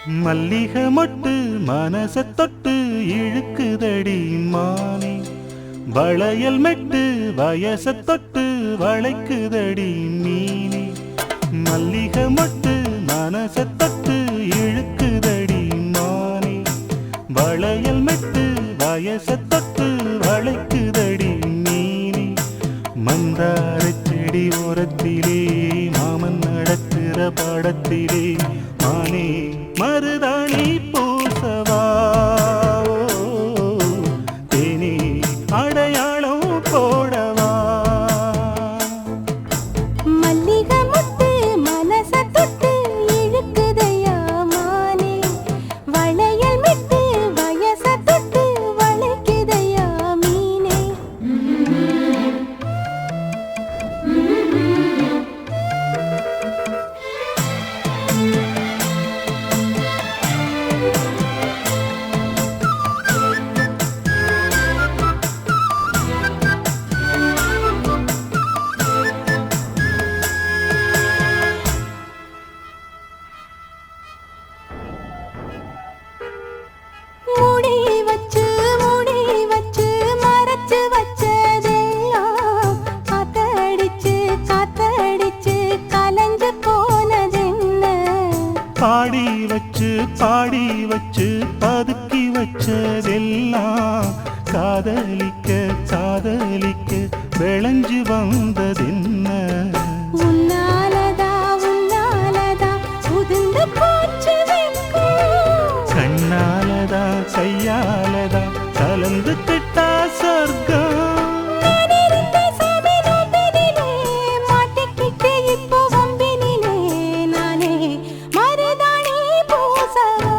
மல்லிகை மொட்டு மனச தொட்டு இழுக்குதடி மானே, வளையல் மெட்டு வயச தொட்டு வளைக்குதடி மீனே. மல்லிகை மொட்டு மனச தொட்டு இழுக்குதடி மானே, வளையல் மெட்டு வயச தொட்டு வளைக்குதடி மீனே. மந்தார செடி ஓரத்திலே மாமன் நடத்துற பாடத்திலே மானே மருதாணி பூசவா, தேனி அடையாளம் போடவா. மல்லிகை மொட்டு மனச தொட்டு இழுக்குதையா மானே, வளையல் மெட்டு வயச தொட்டு வளைக்குதையா மீனே. மூடி வச்சு மறைச்சு வச்சதெல்லாம் காத்தடிச்சு கலஞ்சு போனதென்ன. பாடி வச்சு பதுக்கி வச்சதெல்லாம் காதலிக்க விளைஞ்சு வந்ததென்ன. உன்னாலதா உதிர்ந்து போச்சு வெட்கம். கண்ணாலதா கையாலதா கலந்து கிட்டா சொர்க்கம். நான் இருந்த சாமி நோம்பினிலே மாட்டிக்கிட்டு இப்போ வம்பினிலே நானே மருதாணி பூசவா,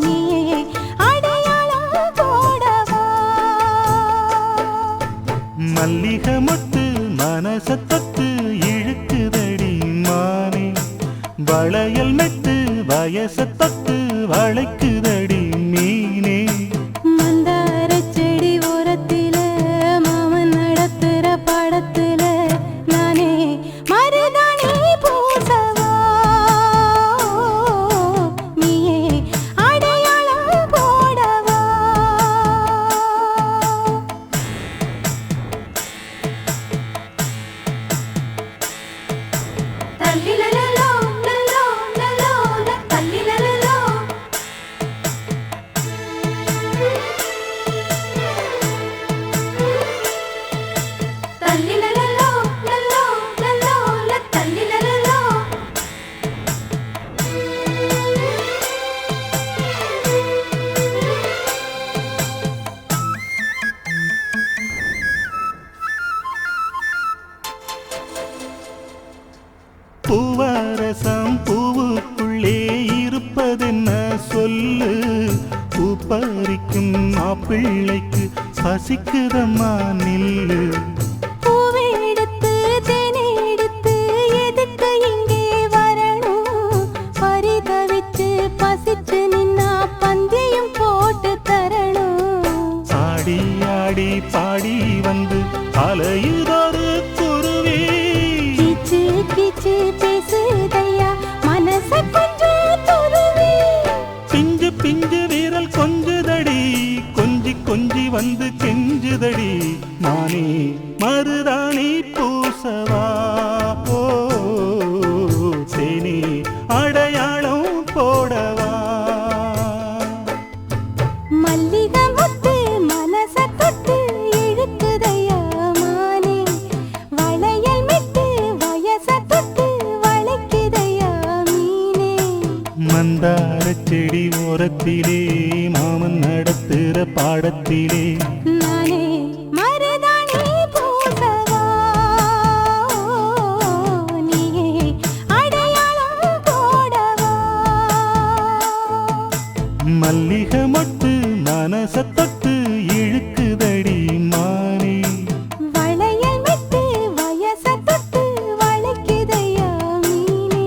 நீயே அடையாளம் போடவா. மல்லிகை மொட்டு மனச தொட்டு இழுக்குதடி மானே, வளையல் மெட்டு வயச தொட்டு வளைக்குதடி மீனே. மந்தார செடி ஓரத்தில மாமன் நடத்துற பாடத்தில நானே மருதாணி பூசவா, நீயே அடையாளம் போடவா. தல்லிலலலோ லலோ லலோ தல்லிலலலோ. தல்லிலலலோ லலோ லலோ தல்லிலலலோ. பூவரசம் பூவுக்குள்ளே இருப்பதென்ன சொல்லு, பூ பறிக்கும் மாப்பிள்ளைக்கு பசிக்குதம்மா நில்லு. பூவெடுத்து தேனெடுத்து எதுக்கு இங்கே வரணும், பரிதவிச்சு பசிச்சு நின்னா பந்தியும் போட்டு தரணும். ஆடி ஆடி பாடி வந்து அலையுதொரு குருவி, கீச்சு கீச்சு பேசுதையா மனச கொஞ்சம் துருவி. பிஞ்சு பிஞ்சு வீரல் கொஞ்சுதடி கொஞ்சி வந்து கெஞ்சுதடி மானே மருதாணி பூசவா, ஓ தேனி அடையாளம் போடவா. மல்லிகை மொட்டு மனச தொட்டு இழுக்குதையா மானே, வளையல் மெட்டு வயச தொட்டு வளைக்குதையா மீனே. மந்தார செடி ஓரத்திலே மாமன் நடத்துற பாடத்திலே நானே மருதாணி பூசவா, நீயே அடையாளம் போடவா. மல்லிகை மொட்டு மனச தொட்டு இழுக்குதடி மானே, வளையல் மெட்டு வயச தொட்டு வளைக்குதையா மீனே.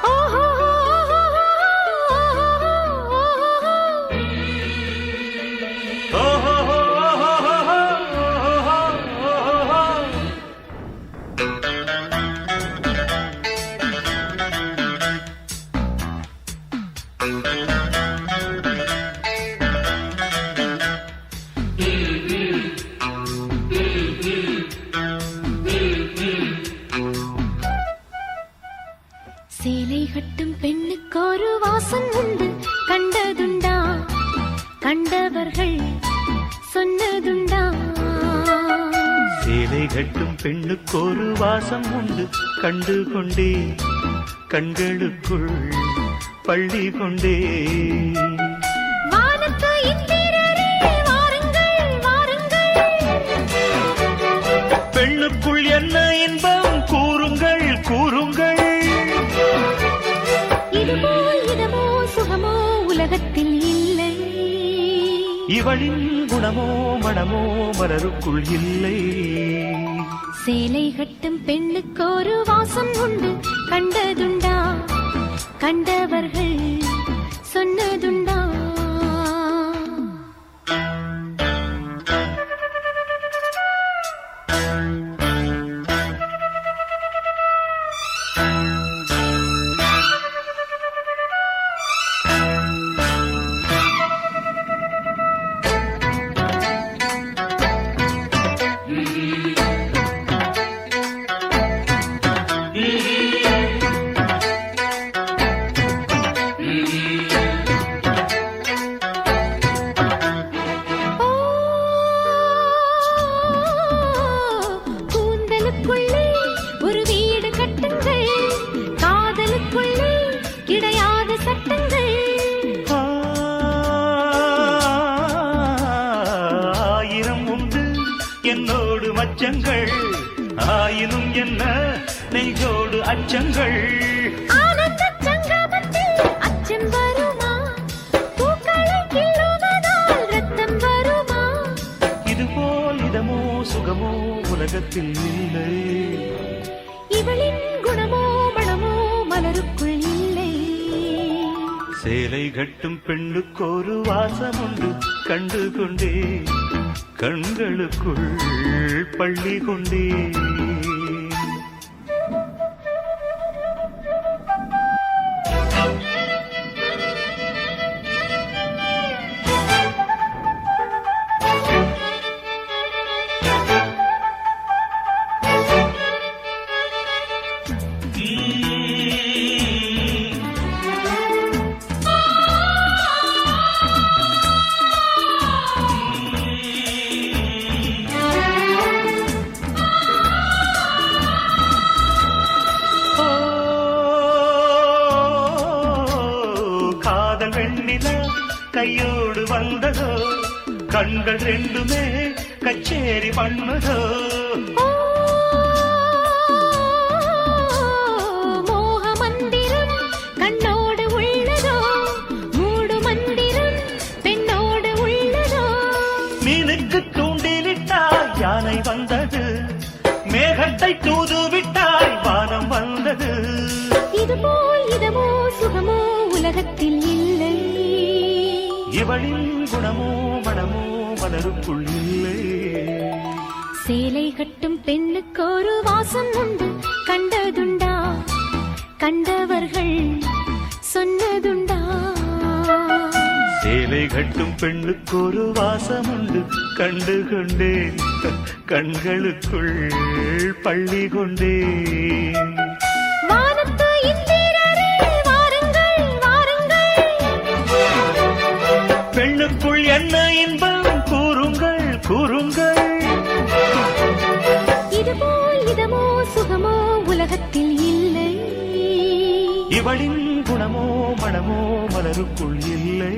ஆ சேலை கட்டும் பெண்ணுக்கு ஒரு வாசம் உண்டு, கண்டதுண்டா? கண்டவர்கள் சொன்னதுண்டா? சேலை கட்டும் பெண்ணுக்கு ஒரு வாசம் உண்டு, கண்டு கொண்டே கண்களுக்குள் பள்ளி கொண்டே. வானத்து இந்திரரே வாருங்கள் வாருங்கள், பெண்ணுக்குள் என்ன இன்பம் கூறுங்கள் கூறுங்கள். இதுபோல் இதமோ சுகமோ உலகத்தில் இல்லை, இவளின் குணமோ மனமோ மலருக்குள் இல்லை. சேலை கட்டும் பெண்ணுக்கு ஒரு வாசம் உண்டு, கண்டதுண்டா? கண்டவர்கள் சொன்னதுண்டா? கூந்தலுக்குள்ளே ஒரு வீடு கட்டுங்கள், காதலுக்குள்ளே கிடையாத சட்டங்கள். ஆயிரம் உண்டு என்னோடு மச்சங்கள், ஆயினும் என்ன நெய்தோடு அச்சங்கள். ஆனந்த சங்கமத்தில் அச்சம் வருமா? பூக்களை கிள்ளுவதால் ரத்தம் வருமா? இதுபோல் இதமோ சுகமோ உலகத்தில் இல்லை, இவளின் குணமோ மனமோ மலருக்குள் இல்லை. சேலை கட்டும் பெண்ணுக்கு ஒரு வாசம் உண்டு, கண்டு கொண்டே கண்களுக்குள் பள்ளி கொண்டே. வெண்ணிலா கையோடு வந்ததோ, கண்கள் ரெண்டுமே கச்சேரி பண்ணதோ. மோக மந்திரம் கண்ணோடு உள்ளதோ, மூடு மந்திரம் பெண்ணோடு உள்ளதோ. மீனுக்கு தூண்டிலிட்டாய் யானை வந்தது, மேகத்தை தூதுவிட்டாய் வானம் வந்தது. இதுபோல் இதமோ சுகமோ உலகத்தில் இல்லை, இவளின் குணமோ மனமோ மலருக்குள் இல்லை. சேலை கட்டும் பெண்ணுக்கு ஒரு வாசம் உண்டு, கண்டதுண்டா? கண்டவர்கள் சொன்னதுண்டா? சேலை கட்டும் பெண்ணுக்கு ஒரு வாசம் உண்டு, கண்டு கொண்டேன் கண்களுக்குள் பள்ளி கொண்டேன். வானத்து இந்திரரே வாருங்கள் வாருங்கள், பெண்ணுக்குள் என்ன இன்பம் கூறுங்கள் கூறுங்கள். இதுபோல் இதமோ சுகமோ உலகத்தில் இல்லை, இவளின் குணமோ மனமோ மலருக்குள் இல்லை.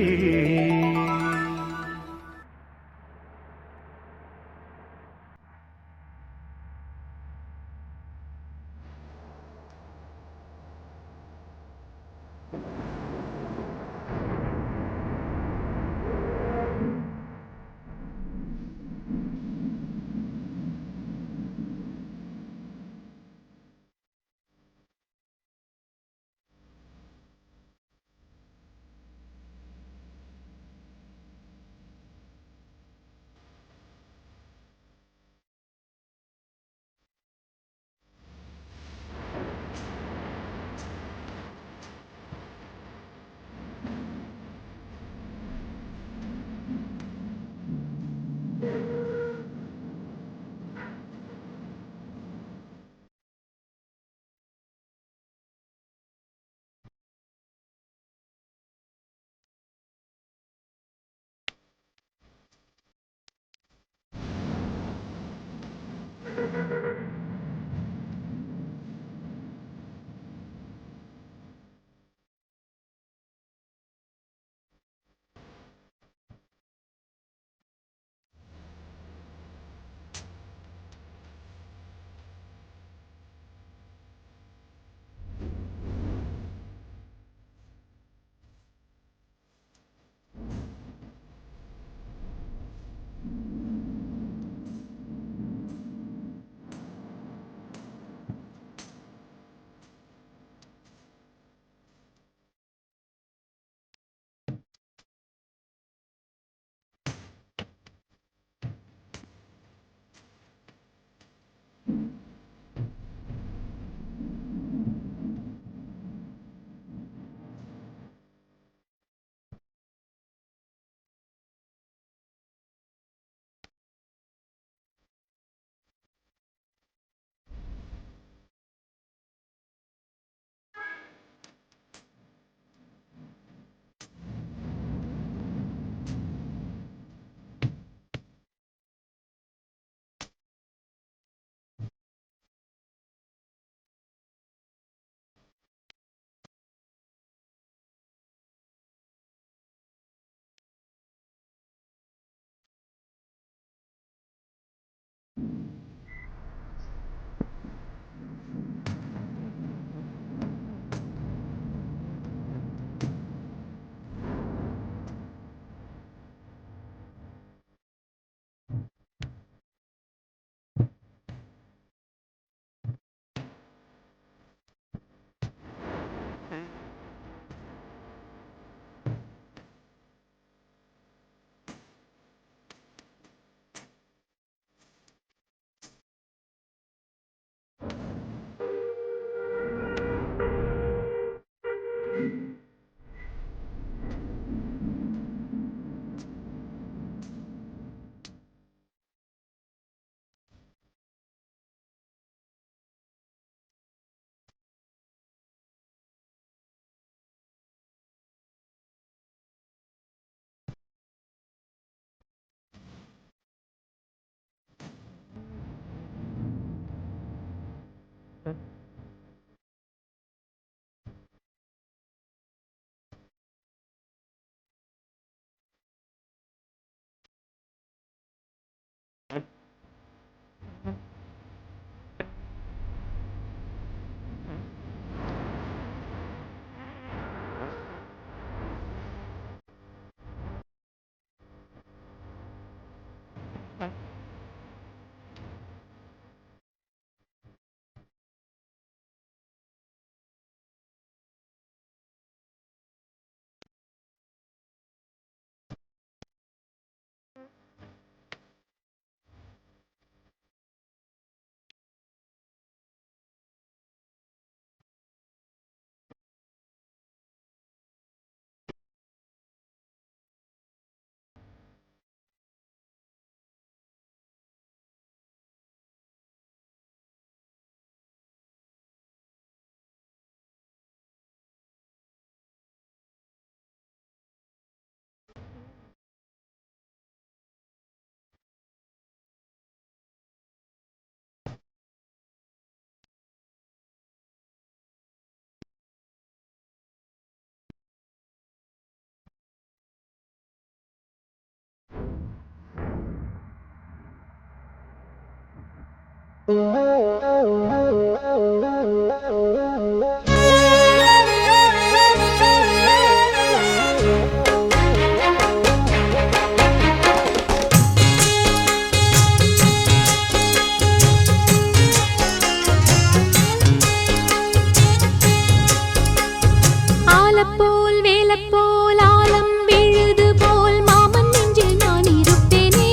ஆலப்போல் வேலப்போல் ஆலம் விழுது போல் மாமன் நெஞ்சில் நான் இருப்பேனே.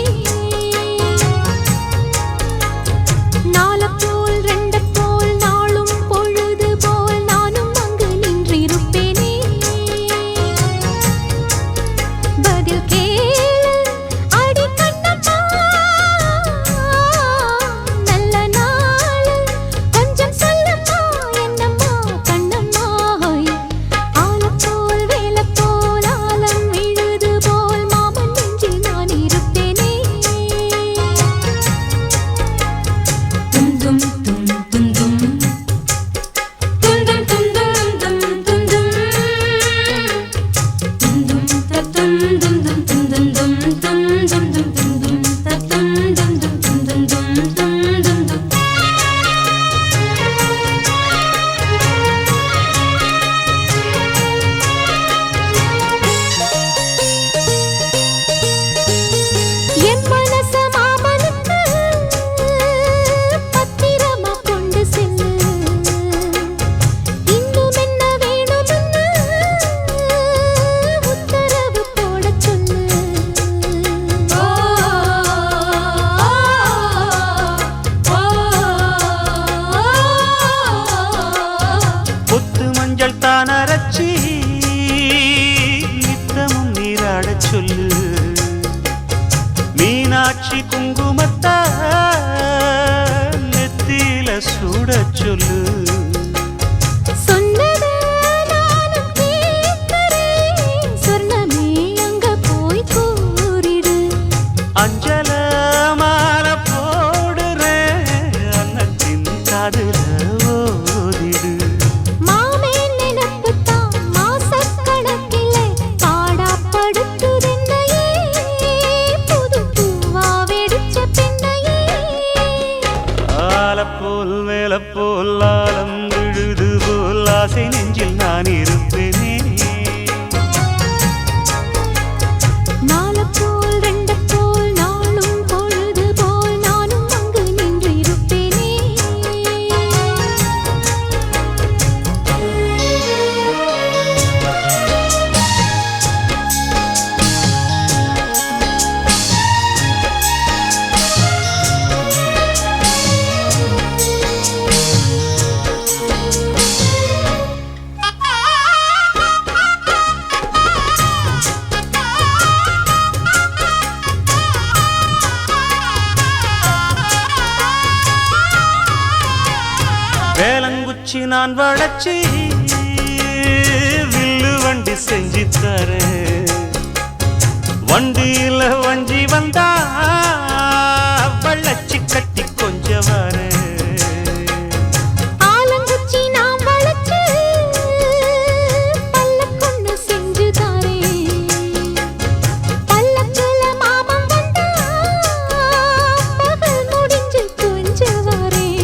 நாலப்போல் ரெண்டப்போல் நாளும் பொழுது போல் நானும் அங்கு நின்றிருப்பேனே. பதில் கேளு அடி கண்ணம்மா, நல்ல நாள் கொஞ்சம் சொல்லம்மா என்னம்மா கண்ணம்மா. ஆலப்போல் வேலப்போல் ஆலம் விழுது போல் மாமன் நெஞ்சில் நான் இருப்பேனே. துந்தும் தும் துந்தும் துந்தும் துந்தும் தும் துந்தும் துந்தும் தத்தும் துந்தும் துந்தும் தும் துந்தும் துந்தும் தத்தும் துந்தும் துந்தும் தும் துந்தும். என் மனச மாமனுக்கு பத்திரமா கொண்டு செல்லு. இன்னும் என்ன வேணும்னு உத்தரவு போடச் சொல்லு. கொத்து மஞ்சள் தான் அரைச்சி நித்தமும் நீராடச் சொல்லு. மீனாட்சி குங்குமத்தா நெத்தியில சூடச் சொல்லு. சொன்னத நானும் கேட்கிறேன், சொர்ணமே அங்க போய் கூறிடு. அஞ்சல மாலை போடுறேன், அன்னத்தின் காதுல ஓதிடு. மாமே நினைப்புத்தான் மாசக்கணக்கிலே பாடாப்படுத்துதென்னையே, புது பூவா வெடிச்ச பெண்ணையே. நெஞ்சில் நான் இருப்பேனே. நாலப்போல் ரெண்டப்போல் நாளும் பொழுது போல் நானும் அங்கு நின்று இருப்பேனே. வேலங்குச்சி நான் வளச்சி வில்லு வண்டி செஞ்சு தரேன். வண்டியில வஞ்சி வந்தா வள்ளச்சி கட்டி கொஞ்சம் வரேன். ஆலங்குச்சி நான் வளைச்சு பல்லக்கொன்னு செஞ்சு தாரேன். பல்லக்குல மாமன் வந்தா பகல் முடிஞ்சு கொஞ்சம் வரேன்.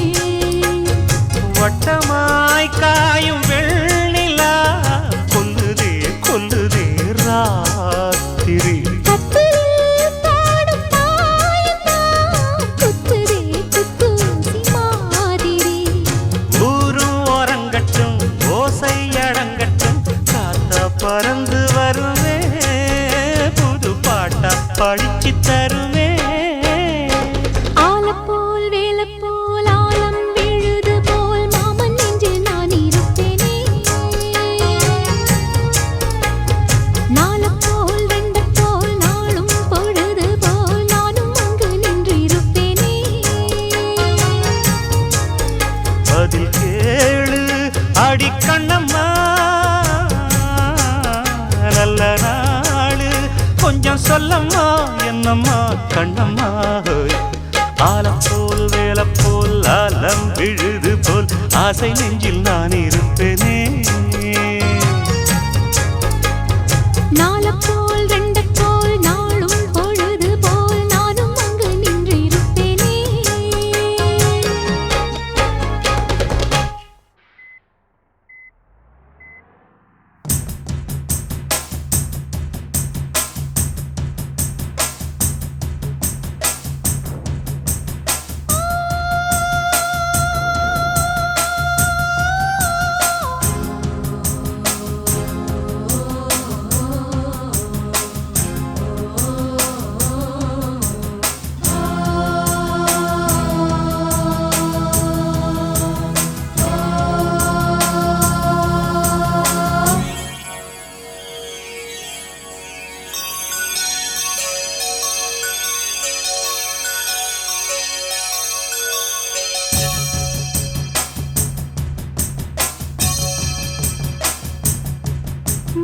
வட்டமாய் காயும் வெள்ளிலா கொல்லுதே கொல்லுதே ராத்திரி. கத்திரில் பாடும் தாயந்தான் குத்துதே குத்தூசி மாதிரி. ஊரும் ஓரங்கட்டும் ஓசை அடங்கட்டும் காத்தா பறந்து வருவே புது பாட்டா படிச்சு தருவே. ஆலப்போல் வேலப்போல் ஆலம் விழுது போல் மாமன் நெஞ்சில் நான் இருப்பேனே. நாலப்போல் ரெண்டப்போல் நாளும் பொழுது போல் நானும் அங்கு நின்று இருப்பேனே. பதில் கேளு அடி கண்ணம்மா நல்ல நாளு கொஞ்சம் சொல்லம்மா என்னம்மா கண்ணம்மா. ஆலம் போல் வேலப்போல் ஆலம் விழுது போல் ஆசை நெஞ்சில் நான் இருப்பேனே. நாலப்போல் ரெண்டப்போல் நாளும் பொழுது போல் நானும் அங்கு நின்று இருப்பேனே.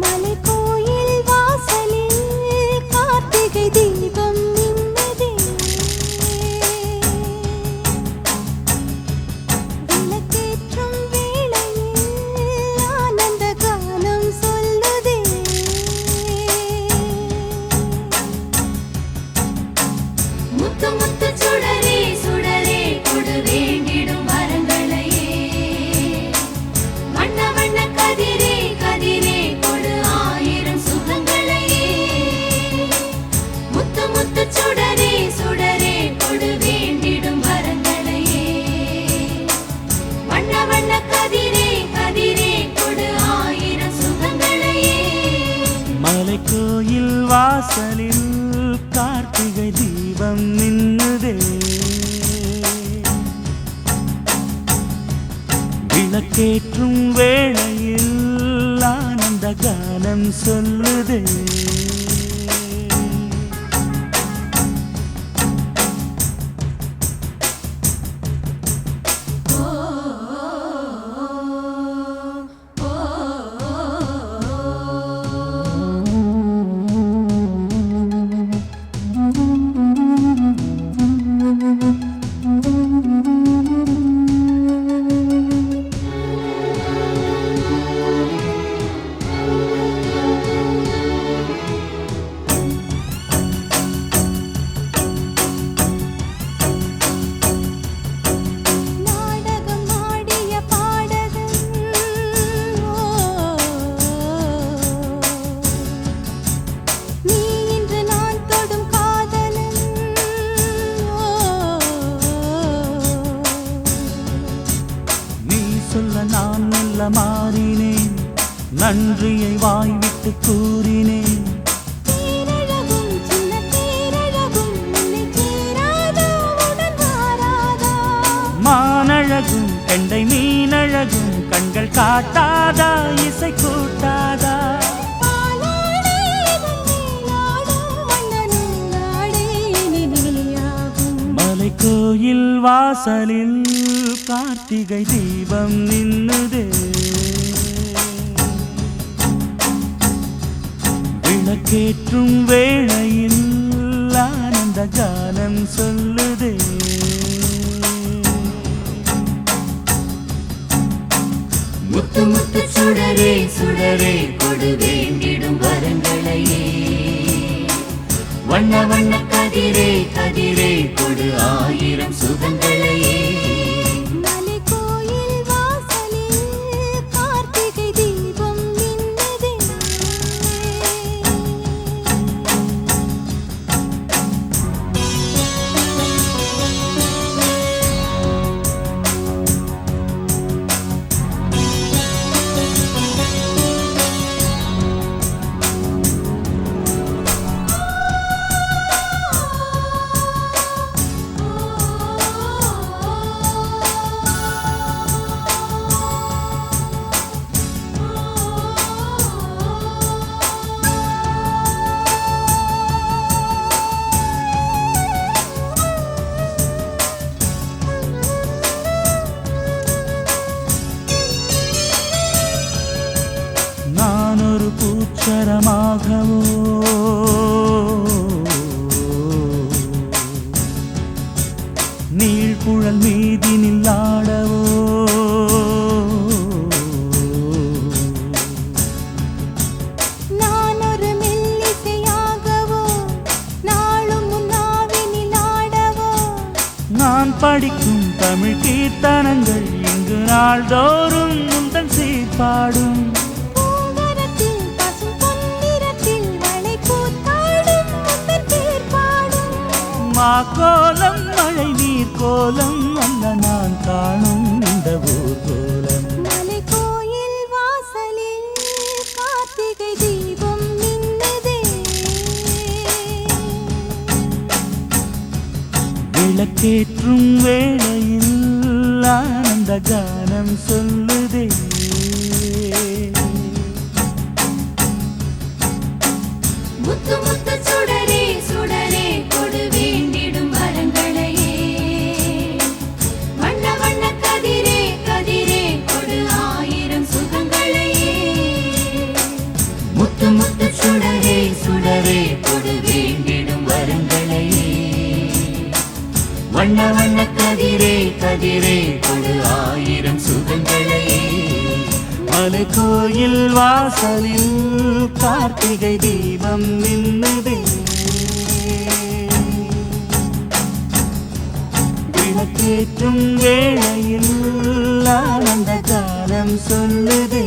மலைக்கோயில் வாசலில் கார்த்திகை தீபம் நின்னதே. விளக்கேற்றும் வேளையில் ஆனந்த கானம் சொல்லுதே. முத்து முத்து சுடரே சுடரே கொடு வேண்டிடும் வரங்களையே. வண்ண வண்ண கதிரே கதிரே கொடு ஆயிரம் சுகங்களையே. முத்து முத்து சுடரே சுடரே கொடு வேண்டிடும் வரங்களையே. வண்ண வண்ண கதிரே கதிரே கொடு ஆயிரம் சுகங்களையே. மலைக்கோயில் வாசலில் கார்த்திகை தீபம் நின்னுதே. விளக்கேற்றும் வேளையில் ஆனந்த கானம் சொல்லுதே. நன்றியை வாய்விட்டு கூறினேன். தேரழகும் சின்ன தேரழகும் உன்னை சேராதா உடன் வாராதா? மானழகும் கெண்டை மீனழகும் கண்கள் காட்டாதா இசை கூட்டாதா? பாலாடை இதன் மேலாடும் மன்னனும் நாடே இனி நீயாகும். மலைக்கோயில் வாசலில் கார்த்திகை தீபம் நின்னுதே. விளக்கேற்றும் வேளையில் ஆனந்த கானம் சொல்லுதே. முத்து முத்து சுடரே சுடரே கொடு வேண்டிடும் வரங்களையே. வண்ண வண்ண கதிரே கதிரே கொடு ஆயிரம் சுகங்களையே. மலைக்கோயில் வாசலில் கார்த்திகை தீபம் மின்னுதே. நான் ஒரு பூச்சரமாகவோ நீழ்குழல் மீதினில் ஆடவோ நான் ஒரு மெல்லிசையாகவோ நாளும் முன்னாவினில் ஆடவோ. நான் படிக்கும் தமிழ் கீர்த்தனங்கள் இங்கு நாள்தோறும் முந்தன் சீர்பாடும். பூங்கரத்தில் பசும் பொன்னிறத்தில் வளை கூத்தாடும் முந்தன் பேர்பாடும். மாக்கோலம் மழை நீர் கோலம் அல்ல நான் காணும் இந்த ஊர்கோலம். மலைக்கோயில் வாசலில் கார்த்திகை தீபம் மின்னுதே. விளக்கேற்றும் வேளையில் ஆனந்த கானம் சொல்லுதே. முத்து முத்து சுடரே சுடரே கொடு வேண்டிடும் வரங்களையே. வண்ண வண்ண கதிரே கதிரே கொடு ஆயிரம் சுகங்களையே. முத்து முத்து சுடரே சுடரே கொடு வேண்டிடும் வரங்களையே. வண்ண வண்ண கதிரே கதிரே கொடு ஆயிரம் சுகங்களையே. மலைக்கோயில் வாசலில் கார்த்திகை தீபம் மின்னுதே. விளக்கேற்றும் வேளையில் ஆனந்த கானம் சொல்லுதே.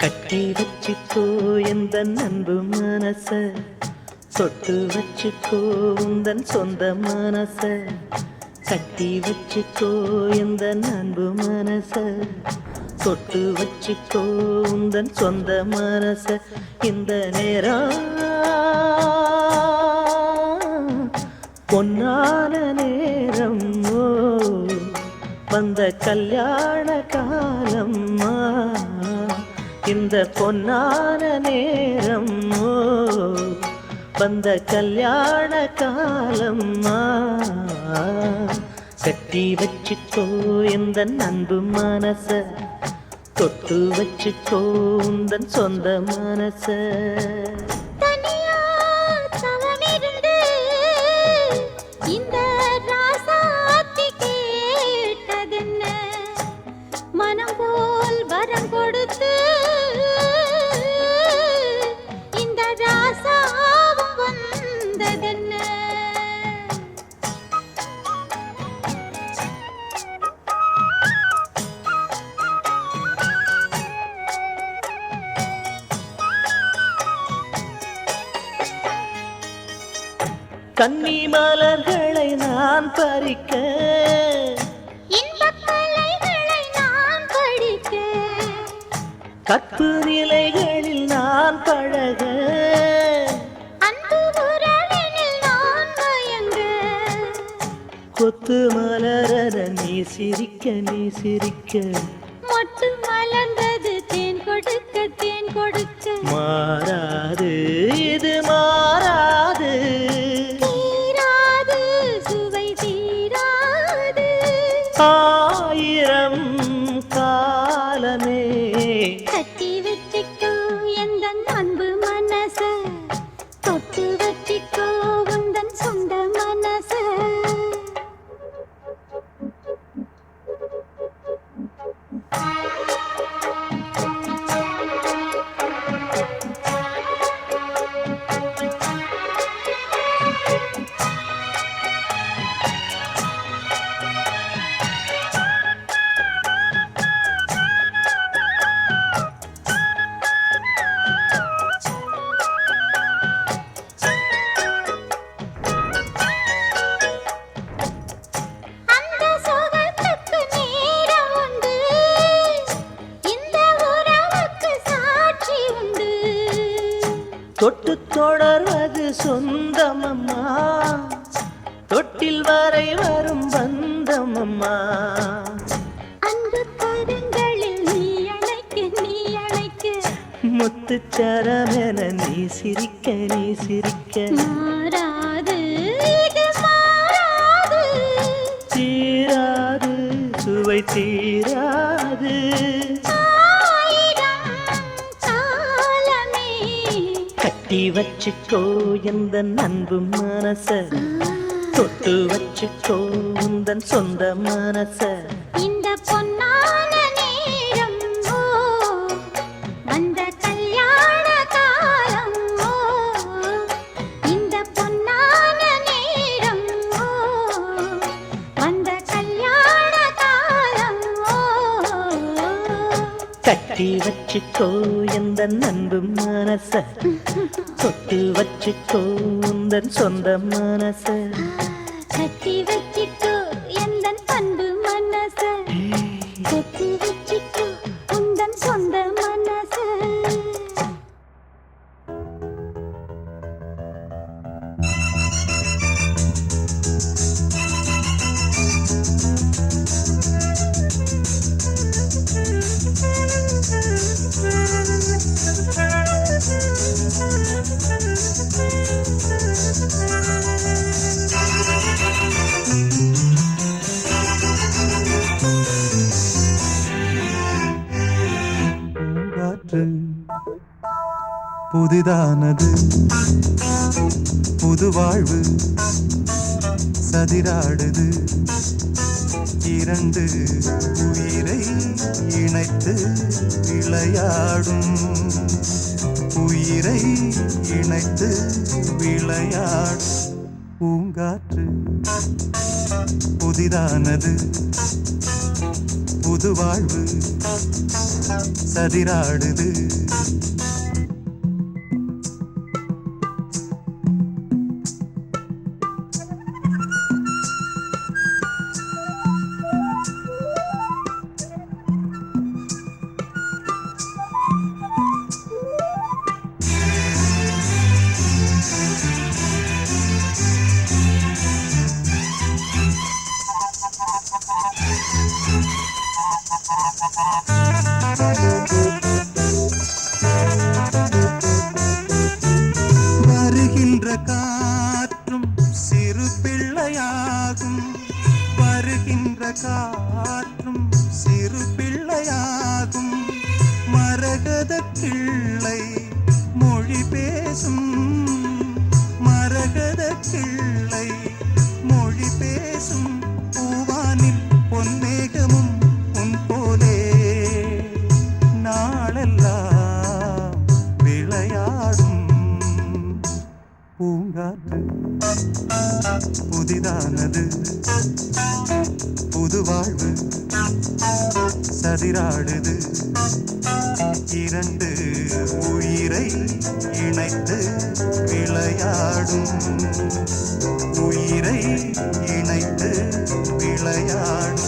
கட்டி வச்சுக்கோ எந்த அன்பு மனச, தொட்டு வச்சுக்கோ உந்தன் சொந்த மனச. கட்டி வச்சுக்கோ எந்த அன்பு மனச, தொட்டு வச்சுக்கோ உந்தன் சொந்த மனச. இந்த நேரம் பொன்னான நேரம், வந்த கல்யாண காலம். இந்த பொன்னான நேரம், வந்த கல்யாண காலம். கட்டி வச்சுக்கோ எந்த அன்பு மனச, தொட்டு வச்சுக்கோ உந்தன் சொந்த மனச. தனியா தவமிருந்து சொல்வதென்ன? கன்னி மலர்களை நான் பறிக்க, இன்பக் கலைகளை நான் படிக்க, கற்பு நிலைகளில் நான் பழக, அன்பு உறவினில் நான் மயங்க, கொத்து மலர நீ சிரிக்க நீ சிரிக்க, மொட்டு மலர்ந்தது தேன் கொடுக்க தேன் கொடுக்க, மாறாது இது மாறாது, தீராது சுவை தீராது, ஆயிரம் காலமே கட்டி வச்சிக்கோ எந்தன் அன்பு மனச, தொட்டு வச்சிக்கோ உந்தன் சொந்த மனச. அந்த சுகத்துக்கு நேரம் உண்டு, இந்த உறவுக்கு சாட்சி உண்டு, தொட்டு தொடர்வது சொந்தமம்மா, தொட்டில் வரை வரும் பந்தமம்மா, அன்பு கரங்களில் நீ அழைக்க நீ அழைக்க, முத்துச்சரமென நீ சிரிக்க நீ சிரிக்க, மாறாது இது மாறாது, தீராது சுவை தீராது, ஆயிரம் காலமே கட்டி வச்சுக்கோ எந்த அன்பு மனச, தொட்டு வச்சுக்கோ உந்தன் சொந்த மனச, இந்த பொன்னான நேரம் ஓ, வந்த கல்யாண காலம் ஓ, இந்த பொன்னான நேரம் ஓ, வந்த கல்யாண காலம் ஓ. கட்டி வச்சுக்கோ எந்த அன்பு மனச, தொட்டு வச்சுக்கோ உந்தன் சொந்த மனச, கட்டி வச்சிக்கோ எந்தன் அன்பு மனச, கட்டி வச்சிக்கோ உந்தன் சொந்த மனச. காற்று புதிதானது, புது வாழ்வு சதிராடுது, இரண்டு உயிரை இணைத்து விளையாடும், உயிரை இணைத்து விளையாடும் பூங்காற்று புதிதானது, புது வாழ்வு சதிராடுது, வருகின்ற காற்றும் சிறு பிள்ளையாகும், வருகின்ற காற்றும் சிறு பிள்ளையாகும், மரகத கிள்ளை மொழி பேசும், மரகத கிள்ளை மொழி பேசும், பூவானில் பொன்மேகமும் உன் போலே நாளெல்லாம் விளையாடும் பூங்காற்று புதிதானது புது வாழ்வு சதிராடுது இரண்டு உயிரை இணைத்து விளையாடும் உயிரை இணைத்து விளையாடும்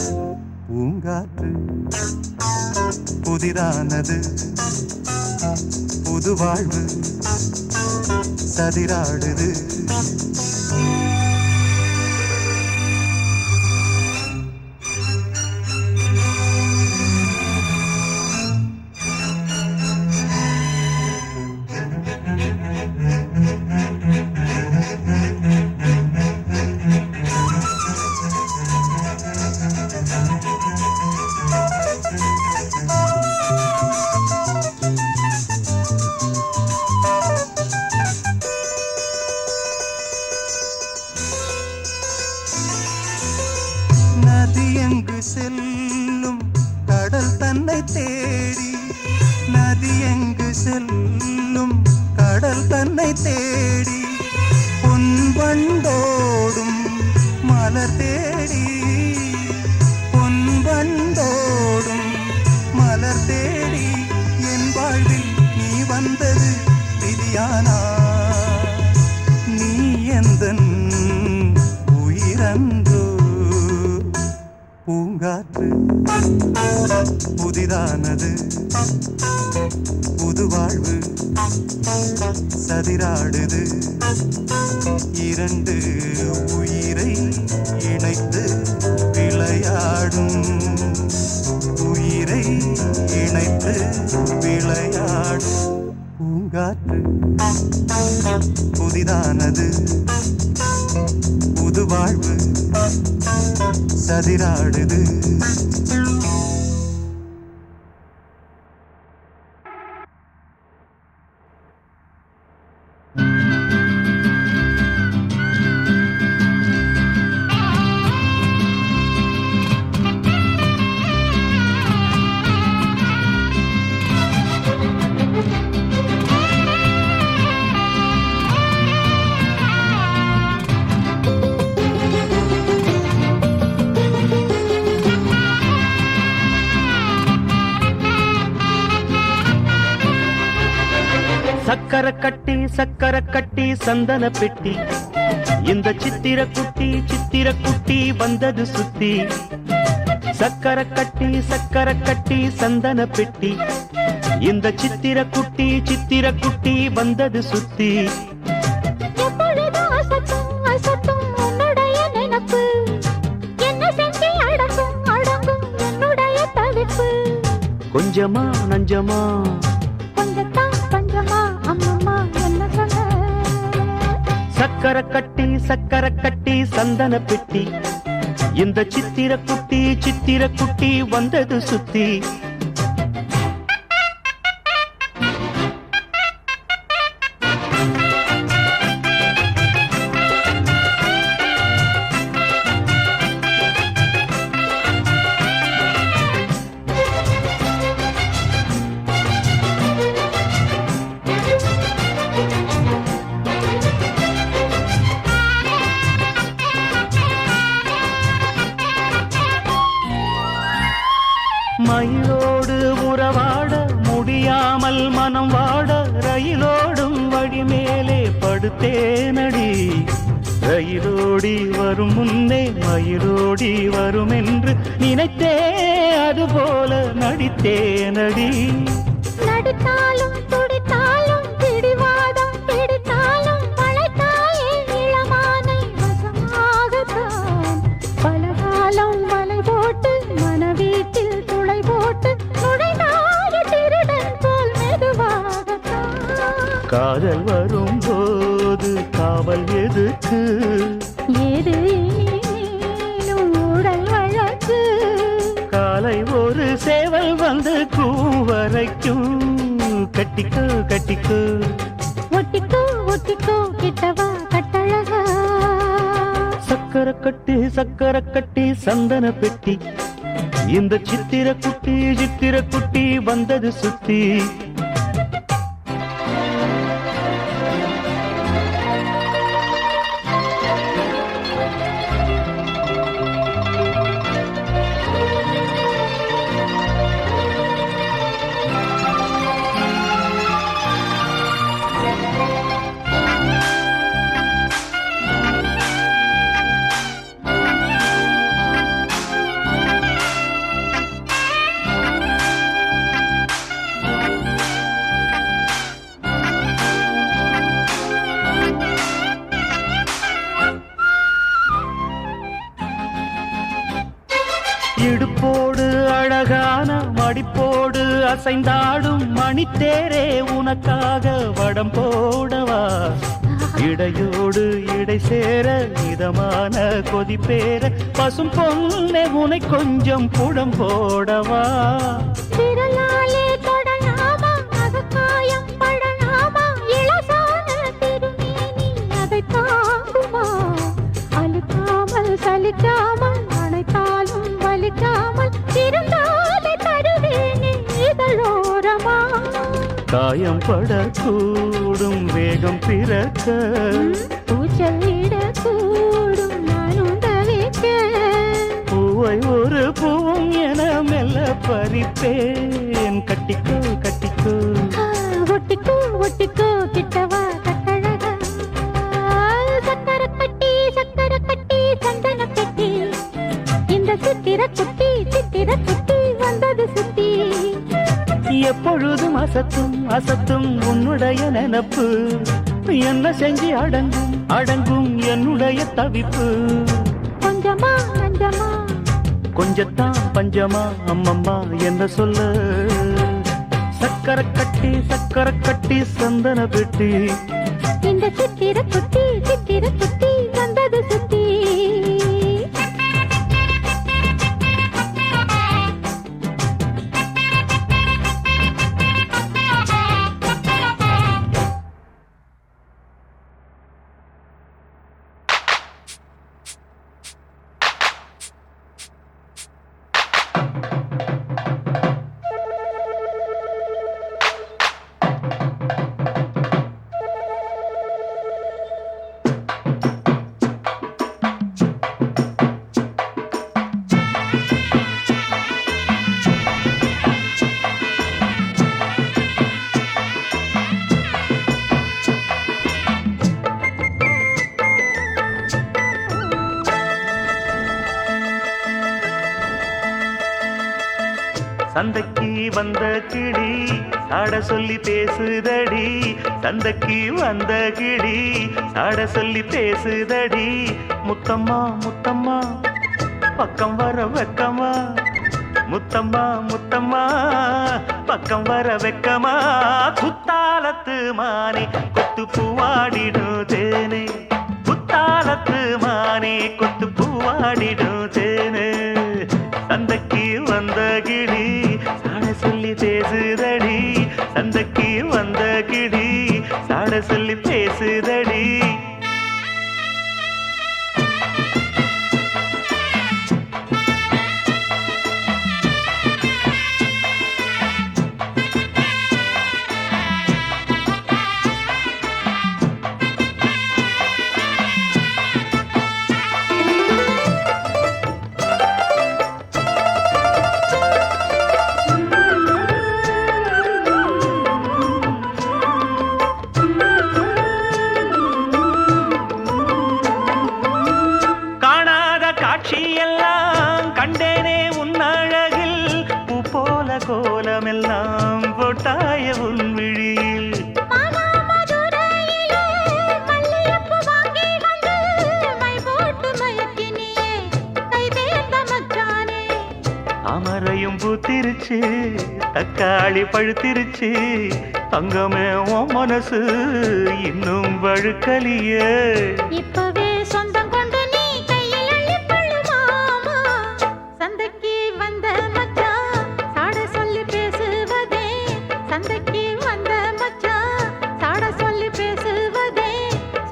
பூங்காற்று புதிதானது புது வாழ்வு சதிராடுது நதியெங்கு செல்லும் கடல் தன்னை தேடி நதியெங்கு செல்லும் கடல் தன்னை தேடி பொன்பண்டோடும் மலர் தேடி பொன்பண்டோடும் மலர் தேடி என் வாழ்வில் நீ வந்தது விதியானா நீ எந்தன் உயிரன்றோ பூங்காற்று புதிதானது புது வாழ்வு சதிராடுது இரண்டு உயிரை இணைத்து விளையாடும் உயிரை இணைத்து விளையாடும் பூங்காற்று புதிதானது புது வாழ்வு சதிராடுது சக்கர கட்டி சந்தன பெட்டி இந்த சித்திர குட்டி வந்தது சுத்தி சக்கர கட்டி சந்தன பெட்டி இந்த சித்திர குட்டி வந்தது சுத்தி கொஞ்சமா நஞ்சமா சக்கர கட்டி சந்தன பெட்டி இந்த சித்திர குட்டி வந்தது சுத்தி மயிலோடு உறவாட முடியாமல் மனம் வாட ரயிலோடும் வழி மேலே படுத்தேனடி ரயிலோடி வரும் முன்னே மயிலோடி வரும் என்று நினைத்தே அதுபோல நடித்தேனடி நடித்தாலும் துடித்தாலும் பிடிவாதம் பிடித்தாலும் வளைத்தாயே இளமானை வசமாகத்தான் பலகாலம் வலை போட்டு மனவீட்டில் துளை போட்டு நுழைந்தாய திருடன் போல் மெதுவாகத்தான் காதல் வரும்போது காவல் எதுக்கு ஏது இனிமேலும் உடல் வழக்கு காலை ஒரு சேவல் வந்து கூவரைக்கும் கட்டிக்கோ கட்டிக்கோ ஒட்டிக்கோ ஒட்டிக்கோ கிட்டவா கட்டழகா சக்கர கட்டி சந்தன பெட்டி இந்த சித்திர குட்டி வந்தது சுத்தி மடிப்போடு அசைந்தாடும் மணித்தேரே உனக்காக வடம் போடவா இடையோடு இடை சேர இதமான கொதிப்பேர பசும் பொன்னே உனை கொஞ்சம் புடம் போடவா விரலாலே தொடலாமா அகக்காயம் படலாமா இளசான திருமேனி அதை தாங்குமா அழுக்காமல் சலிக்காமல் அணைத்தாலும் வலிக்காமல் இருந்தாலே தருவேனே இதழோரமா காயம் படக்கூடும் வேகம் பிறக்க பூச்சலிடக்கூடும் நானும் தவிக்க பூவை ஒரு பூவும் என மெல்ல பறிப்பேன் கட்டிக்கோ கட்டிக்கோ ஒட்டிக்கோ ஒட்டிக்கோ கிட்டவா கட்டழகா சக்கர கட்டி சந்தன பெட்டி இந்த சித்திர குட்டி வந்தது சுத்தி எப்பொழுதும் அசத்தும் அசத்தும் உன்னுடைய நினப்பு என்ன செஞ்சு அடங்கும் அடங்கும் என்னுடைய தவிப்பு கொஞ்சமா நஞ்சமா கொஞ்சத்தான் பஞ்சமா அம்மம்மா என்ன சொல்ல சக்கர கட்டி சந்தன பெட்டி இந்த சித்திர குட்டி வந்தது சுத்தி சந்தைக்கு வந்த கிளி சாட சொல்லி பேசுதடி சந்தைக்கு வந்த கிளி சாட சொல்லி பேசுதடி முத்தம்மா முத்தம்மா பக்கம் வர வெக்கமா முத்தம்மா முத்தம்மா பக்கம் வர வெக்கமா குத்தாலத்து மானே கொத்து பூவாடிடும் தேனே குத்தாலத்து மானே கொத்து பூவாடிடும் தேனே சந்தைக்கு வந்த கிளி சாட சொல்லி பேசுதடி சந்தைக்கு வந்த கிளி சாட சொல்லி பேசுதடி கண்டேனே உன் அழகில் பூ போல கோலமெல்லாம் போட்டாய உன் விழியில் அமரையும் பூத்திருச்சு தக்காளி பழுத்திருச்சு தங்கமே உன் மனசு இன்னும் வழுக்கலியே இப்பவே சொந்தம் கொண்டு நீ கையில் அள்ளி பள்ளு மாமா சந்தைக்கு வந்த மச்சான் சாட சொல்லி பேசுவதே சந்தைக்கு வந்த மச்சான் சாட சொல்லி பேசுவதே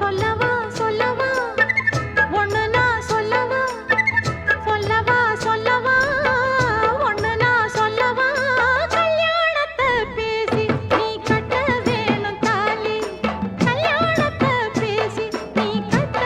சொல்லவா சொல்லவா ஒண்ணு நான் சொல்லவா சொல்லவா சொல்லவா ஒண்ணு நான் சொல்லவா கல்யாணத்தை பேசி நீ கட்ட வேணும் தாலி கல்யாணத்தை பேசி நீ கட்ட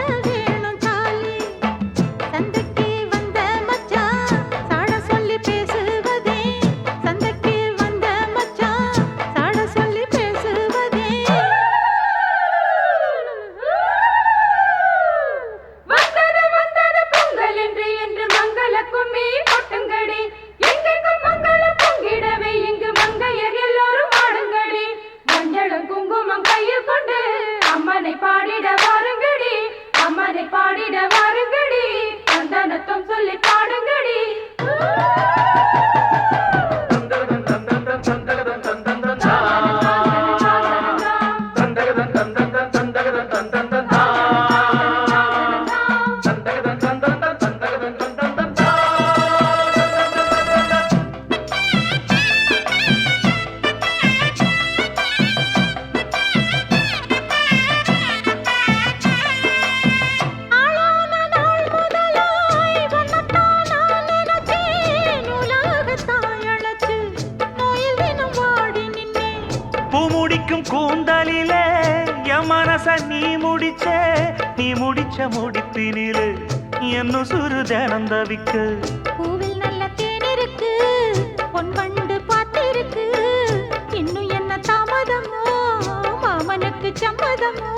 முடிச்ச முடிப்பினிலே என்ன சுரு தினம் தவிக்க பூவில் நல்ல தேன் இருக்கு பொன் வண்டு பார்த்திருக்கு இன்னும் என்ன தாமதமோ மாமனுக்கு சம்மதமோ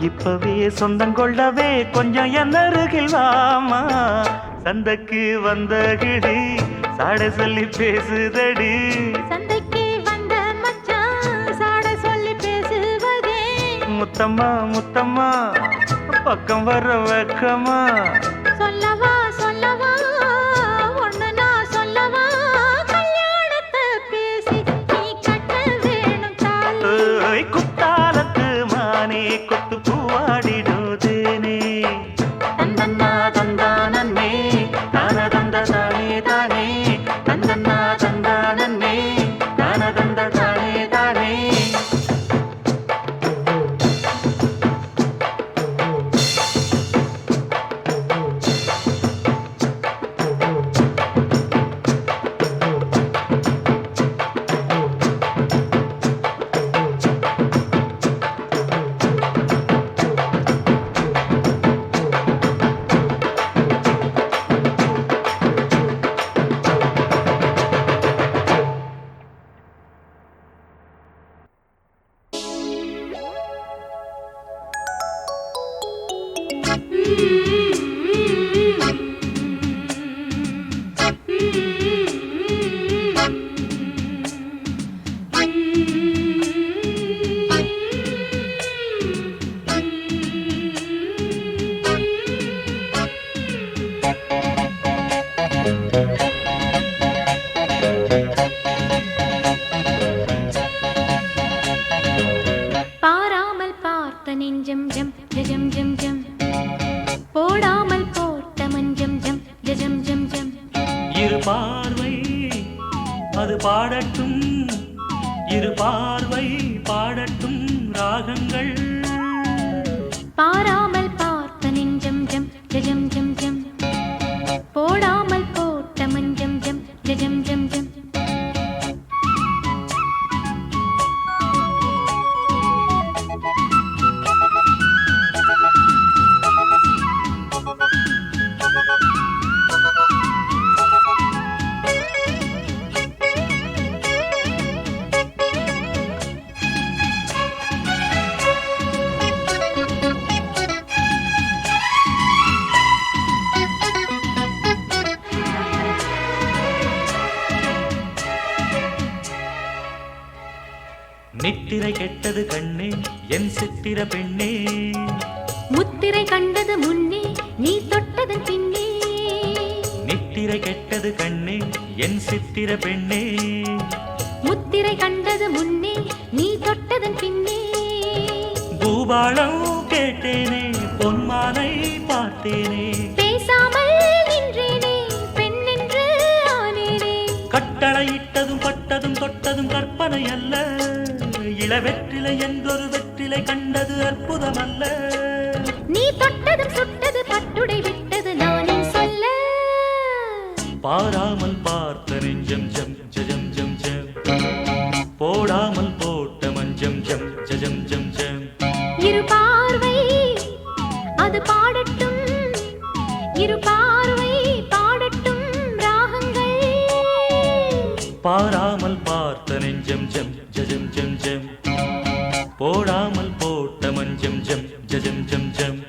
இப்பவே சொந்தம் கொள்ளவே கொஞ்சம் என் அருகில் வாமா சந்தைக்கு வந்த கிடி சாட சொல்லி பேசுதடி சந்தைக்கு வந்த மச்சான் சாட சொல்லி பேசுவதே முத்தம்மா முத்தம்மா பக்கம் வர வெக்கமா சொல்லவா சொல்லவா ஒண்ணு நான் சொல்லவா கல்யாணத்தை பேசி நீ கட்ட வேணும் தாலி ஏய், குத்தாலத்து மானே கொத்து பூவாடிடுதேனே தந்தன்னா தந்தானே தான தந்த தானே தானே தந்தன்னா தந்தானே தான தந்த தானே தானே பாராமல் பார்த்த நெஞ்சம் ஜம் ஜம் ஜம் ஜம் போடாமல் போட்ட மஞ்சம் ஜம் ஜம் ஜம் ஜம் இரு பார்வை அது பாடட்டும் இரு பார்வை பாடட்டும் ராகங்கள் பாராமல் பார்த்த நெஞ்சம் ஜம் ஜம் ஜம் ஜம் போடாமல் போட்ட மஞ்சம் ஜம் ஜம் ஜம் ஜம் நித்திரை கெட்டது கண்ணே என் சித்திர பெண்ணே முத்திரை கண்டது முன்னே நீ தொட்டதன் பின்னே நித்திரை கெட்டது கண்ணே என் சித்திர பெண்ணே முத்திரை கண்டது முன்னே நீ தொட்டதன் பின்னே பூபாளம் கேட்டேனே பொன்மானை பார்த்தேனே பேசாமல் நின்றேனே பெண் என்று ஆனேனே கட்டளையிட்டதும் பட்டதும் தொட்டதும் கற்பனை அல்ல இளவெற்றிலை என்றொரு வெற்றிலை கண்டது அற்புதம் அல்ல நீ தொட்டதும் சுட்டது பட்டுடை விட்டது நானே சொல்ல பாராமல் பார்த்த நெஞ்சம் ஜம் ஜம் ஜம் ஜம் போடாமல் போட்ட மஞ்சம் ஜம் ஜம் ஜம் ஜம் இரு பார்வை அது பாடட்டும் இரு பார்வை பாடட்டும் ராகங்கள் பாராமல் பார்த்த நெஞ்சம் ஜம் ஜம் ஜம் ஜம் போடாமல் போட்ட மஞ்சம் ஜம் ஜம் ஜம் ஜம்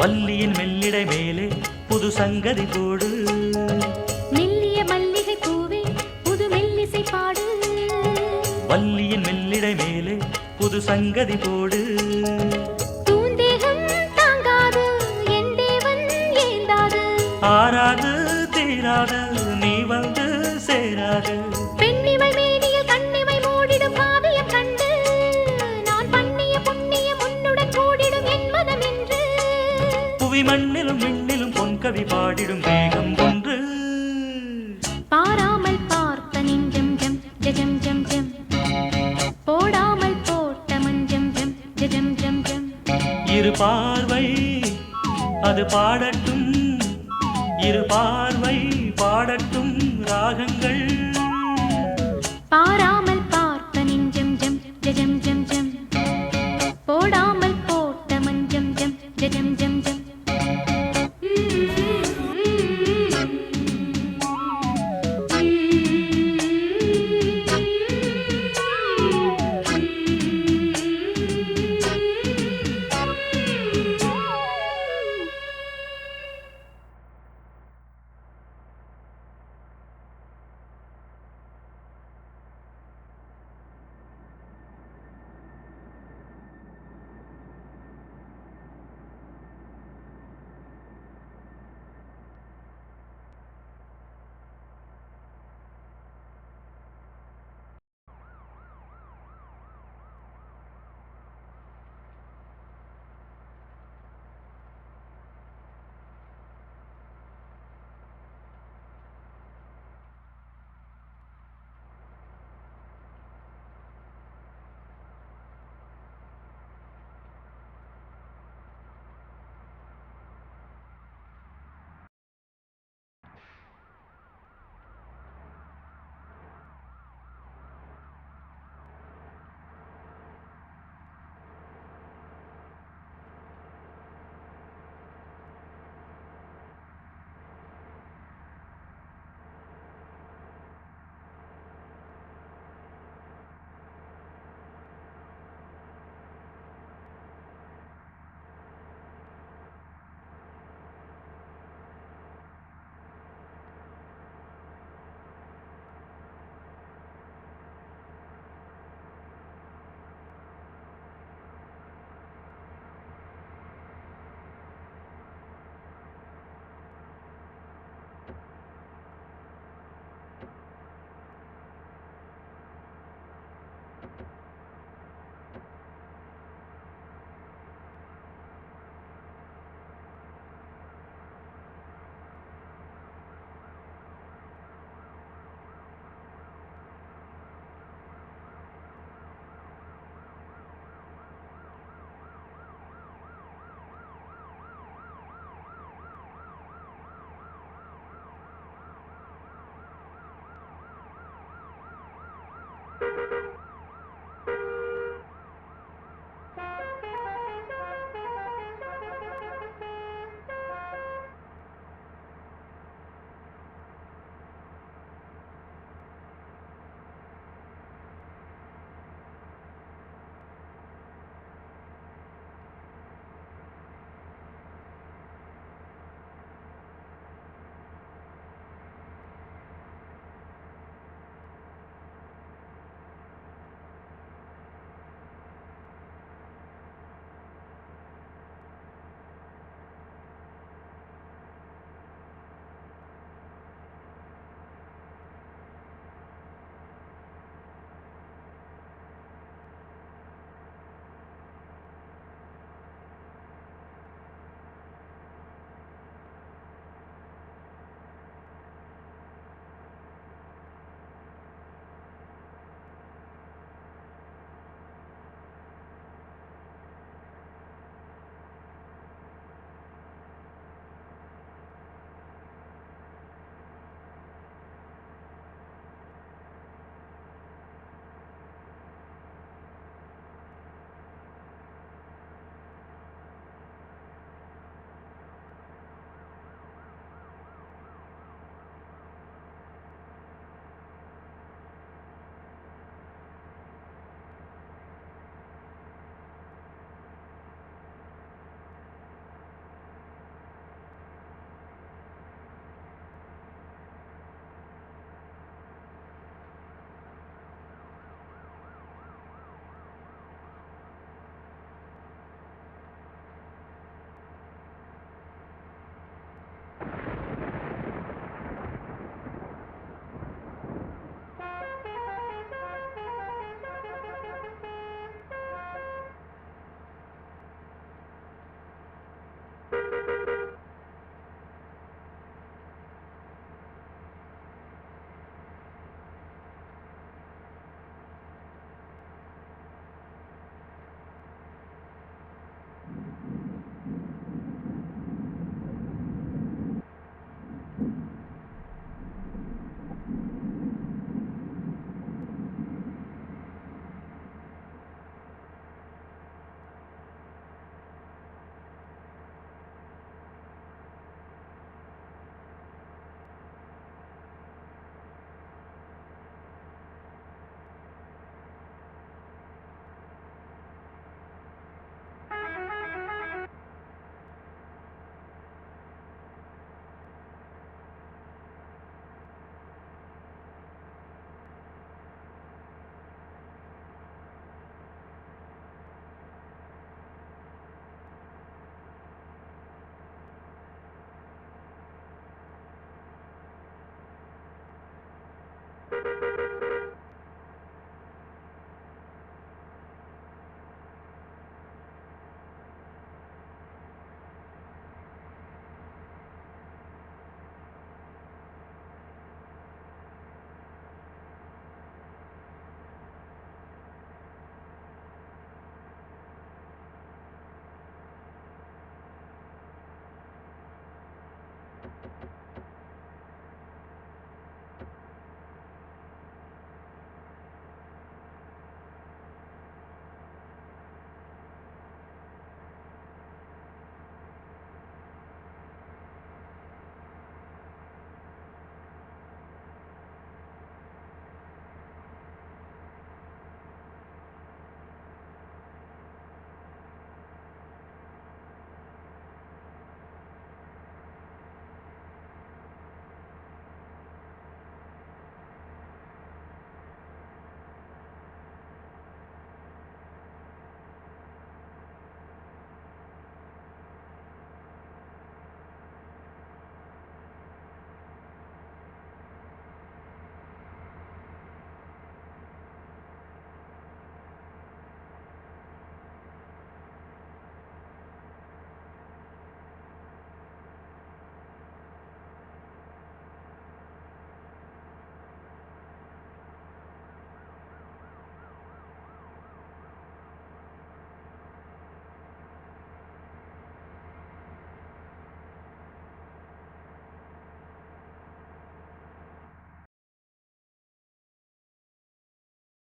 வள்ளியின் மெல்லிடை மேலே புது சங்கதி போடு மெல்லிய மல்லிகை பூவே புது மெல்லிசை பாடு வள்ளியின் மெல்லிடை மேலே புது சங்கதி போடு தூந்தேகம் தாங்காது என் தேவன் ஏந்தாது ஆறாது தீராது நீ வந்து சேராது பெண்ணிமை மேனியில் கண்ணிமை மூடிடும் காவியம் கண்டு நான் பண்ணிய புண்ணிய மண்ணிலும் விண்ணிலும் பொன்கவி பாடிடும் மேகம் ஒன்று. பாராமல் பார்த்த நெஞ்சம் ஜம் ஜம் ஜம் ஜம், போடாமல் போட்ட மஞ்சம் ஜம் ஜம் ஜம் ஜம். இரு பார்வை அது பாடட்டும், இரு பார்வை பாடட்டும் ராகங்கள். பாராமல் பார்த்த நெஞ்சம் ஜம் ஜம் ஜம் ஜம், போடாமல் போட்ட மஞ்சம் ஜம் ஜம் ஜம் ஜம்.